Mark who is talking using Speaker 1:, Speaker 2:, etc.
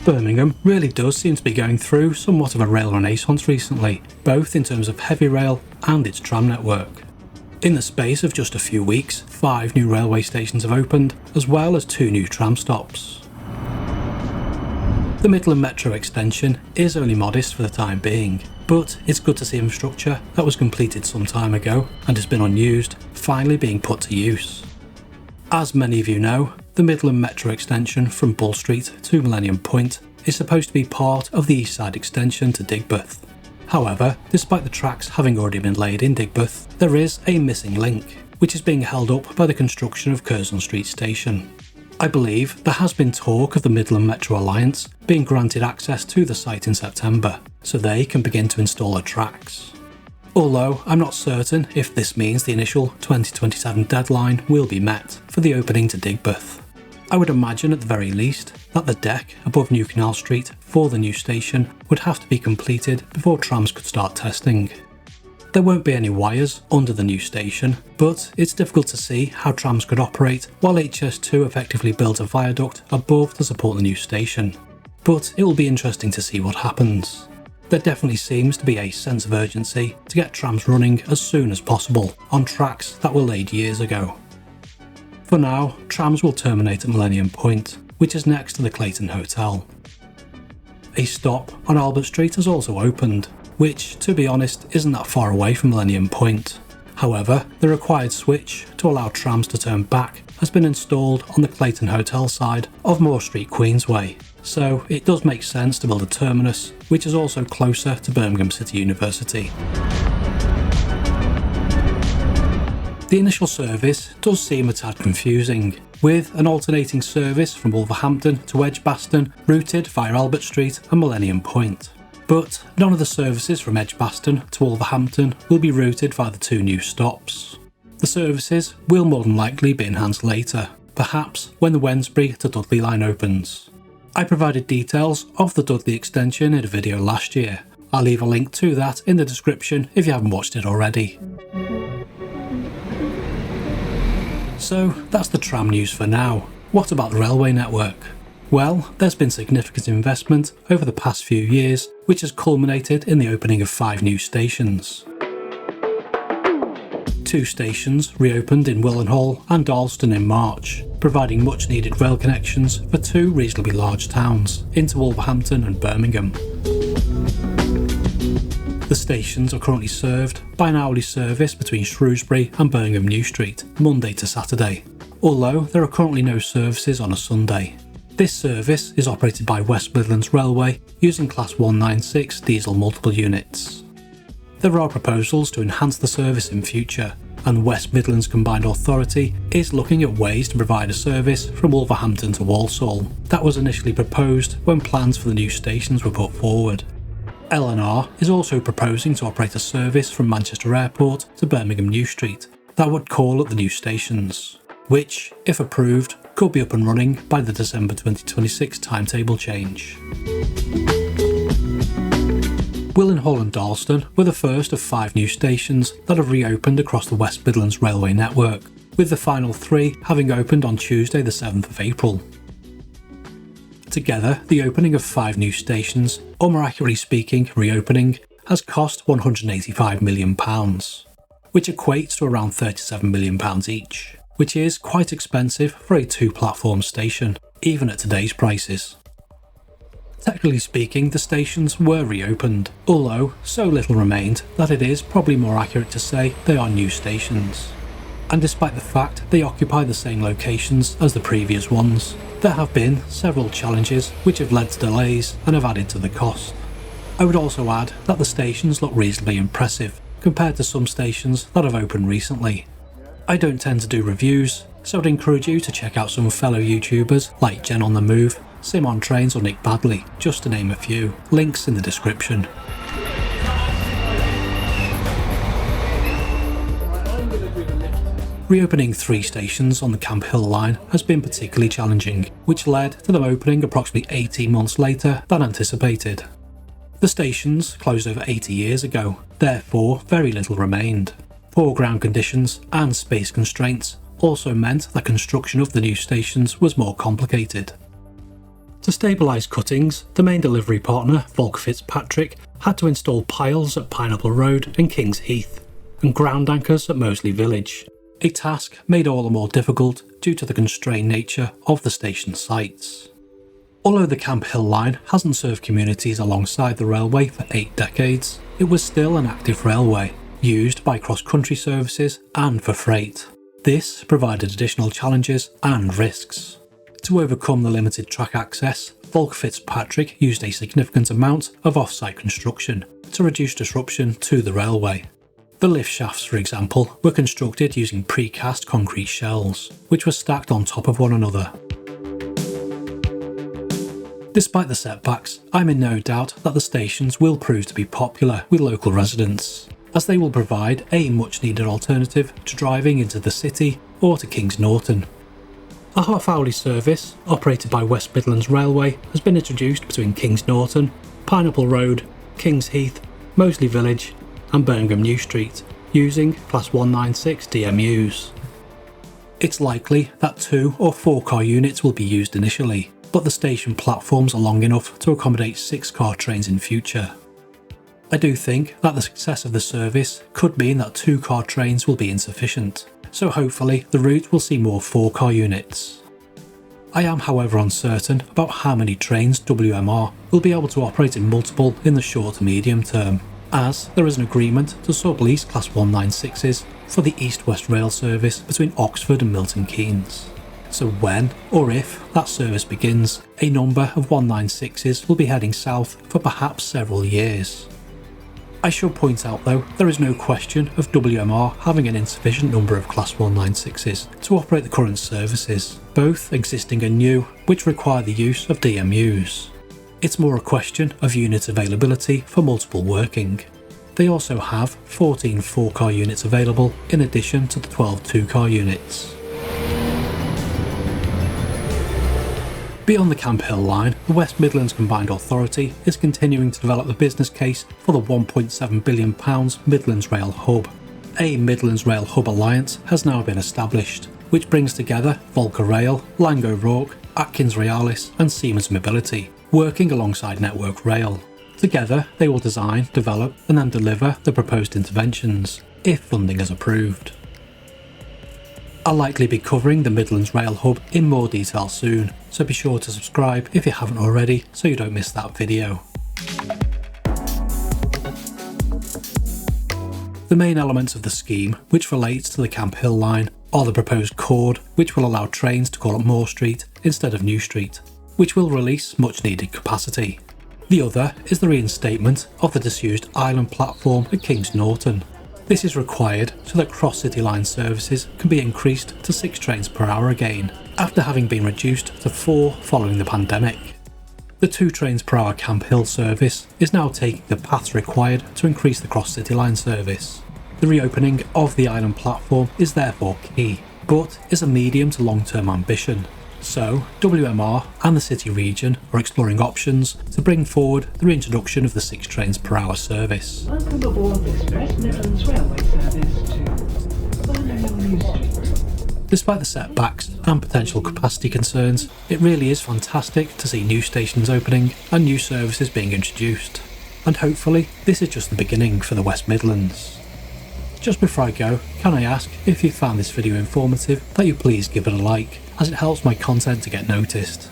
Speaker 1: Birmingham really does seem to be going through somewhat of a rail renaissance recently, both in terms of heavy rail and its tram network. In the space of just a few weeks, 5 new railway stations have opened, as well as 2 new tram stops. The Midland Metro extension is only modest for the time being, but it's good to see infrastructure that was completed some time ago and has been unused finally being put to use. As many of you know, the Midland Metro extension from Bull Street to Millennium Point is supposed to be part of the East Side extension to Digbeth. However, despite the tracks having already been laid in Digbeth, there is a missing link, which is being held up by the construction of Curzon Street Station. I believe there has been talk of the Midland Metro Alliance being granted access to the site in September, so they can begin to install the tracks. Although I'm not certain if this means the initial 2027 deadline will be met for the opening to Digbeth. I would imagine at the very least that the deck above New Canal Street for the new station would have to be completed before trams could start testing. There won't be any wires under the new station, but it's difficult to see how trams could operate while HS2 effectively builds a viaduct above to support the new station. But it will be interesting to see what happens. There definitely seems to be a sense of urgency to get trams running as soon as possible on tracks that were laid years ago. For now, trams will terminate at Millennium Point, which is next to the Clayton Hotel. A stop on Albert Street has also opened, which, to be honest, isn't that far away from Millennium Point. However, the required switch to allow trams to turn back has been installed on the Clayton Hotel side of Moore Street Queensway, so it does make sense to build a terminus, which is also closer to Birmingham City University. The initial service does seem a tad confusing, with an alternating service from Wolverhampton to Edgbaston routed via Albert Street and Millennium Point. But none of the services from Edgbaston to Wolverhampton will be routed via the 2 new stops. The services will more than likely be enhanced later, perhaps when the Wednesbury to Dudley line opens. I provided details of the Dudley extension in a video last year. I'll leave a link to that in the description if you haven't watched it already. So that's the tram news for now. What about the railway network? Well, there's been significant investment over the past few years, which has culminated in the opening of 5 new stations. 2 stations reopened in Willenhall and Darlaston in March, providing much needed rail connections for 2 reasonably large towns into Wolverhampton and Birmingham. The stations are currently served by an hourly service between Shrewsbury and Birmingham New Street, Monday to Saturday, although there are currently no services on a Sunday. This service is operated by West Midlands Railway using Class 196 diesel multiple units. There are proposals to enhance the service in future, and West Midlands Combined Authority is looking at ways to provide a service from Wolverhampton to Walsall that was initially proposed when plans for the new stations were put forward. L&R is also proposing to operate a service from Manchester Airport to Birmingham New Street that would call at the new stations, which, if approved, could be up and running by the December 2026 timetable change. Willenhall and Darlaston were the first of 5 new stations that have reopened across the West Midlands railway network, with the final 3 having opened on Tuesday the 7th of April. Together, the opening of 5 new stations, or more accurately speaking, reopening, has cost £185 million, which equates to around £37 million each, which is quite expensive for a 2-platform station, even at today's prices. Technically speaking, the stations were reopened, although so little remained that it is probably more accurate to say they are new stations. And despite the fact they occupy the same locations as the previous ones, there have been several challenges which have led to delays and have added to the cost. I would also add that the stations look reasonably impressive compared to some stations that have opened recently. I don't tend to do reviews, so I'd encourage you to check out some fellow YouTubers like Jen on the Move, Sim on Trains or Nick Badley, just to name a few. Links in the description. Reopening 3 stations on the Camp Hill line has been particularly challenging, which led to them opening approximately 18 months later than anticipated. The stations closed over 80 years ago, therefore very little remained. Poor ground conditions and space constraints also meant that construction of the new stations was more complicated. To stabilise cuttings, the main delivery partner, Volker Fitzpatrick, had to install piles at Pineapple Road and King's Heath, and ground anchors at Moseley Village, a task made all the more difficult due to the constrained nature of the station sites. Although the Camp Hill line hasn't served communities alongside the railway for 8 decades, it was still an active railway, used by cross-country services and for freight. This provided additional challenges and risks. To overcome the limited track access, Volker Fitzpatrick used a significant amount of off-site construction to reduce disruption to the railway. The lift shafts, for example, were constructed using precast concrete shells, which were stacked on top of one another. Despite the setbacks, I'm in no doubt that the stations will prove to be popular with local residents, as they will provide a much needed alternative to driving into the city or to Kings Norton. A half-hourly service, operated by West Midlands Railway, has been introduced between Kings Norton, Pineapple Road, Kings Heath, Moseley Village and Birmingham New Street, using Class 196 DMUs. It's likely that 2 or 4 car units will be used initially, but the station platforms are long enough to accommodate 6 car trains in future. I do think that the success of the service could mean that 2 car trains will be insufficient, so hopefully the route will see more 4 car units. I am however uncertain about how many trains WMR will be able to operate in multiple in the short to medium term, as there is an agreement to sublease Class 196s for the East-West rail service between Oxford and Milton Keynes. So when, or if, that service begins, a number of 196s will be heading south for perhaps several years. I should point out though, there is no question of WMR having an insufficient number of Class 196s to operate the current services, both existing and new, which require the use of DMUs. It's more a question of unit availability for multiple working. They also have 14 4-car units available in addition to the 12 2-car units. Beyond the Camp Hill line, the West Midlands Combined Authority is continuing to develop the business case for the £1.7 billion Midlands Rail Hub. A Midlands Rail Hub alliance has now been established, which brings together Volker Rail, Lang O'Rourke, Atkins Realis and Siemens Mobility, working alongside Network Rail. Together, they will design, develop and then deliver the proposed interventions, if funding is approved. I'll likely be covering the Midlands Rail Hub in more detail soon, so be sure to subscribe if you haven't already so you don't miss that video. The main elements of the scheme which relates to the Camp Hill line are the proposed chord, which will allow trains to call at Moore Street instead of New Street, which will release much needed capacity. The other is the reinstatement of the disused island platform at Kings Norton. This is required so that cross-city line services can be increased to 6 trains per hour again, after having been reduced to 4 following the pandemic. The 2 trains per hour Camp Hill service is now taking the paths required to increase the cross-city line service. The reopening of the island platform is therefore key, but is a medium to long-term ambition. So, WMR and the city region are exploring options to bring forward the reintroduction of the 6 trains per hour service.
Speaker 2: Welcome aboard this West Midlands Railway service to Birmingham New Street.
Speaker 1: Despite the setbacks and potential capacity concerns, it really is fantastic to see new stations opening and new services being introduced. And hopefully, this is just the beginning for the West Midlands. Just before I go, can I ask if you found this video informative that you please give it a like, as it helps my content to get noticed.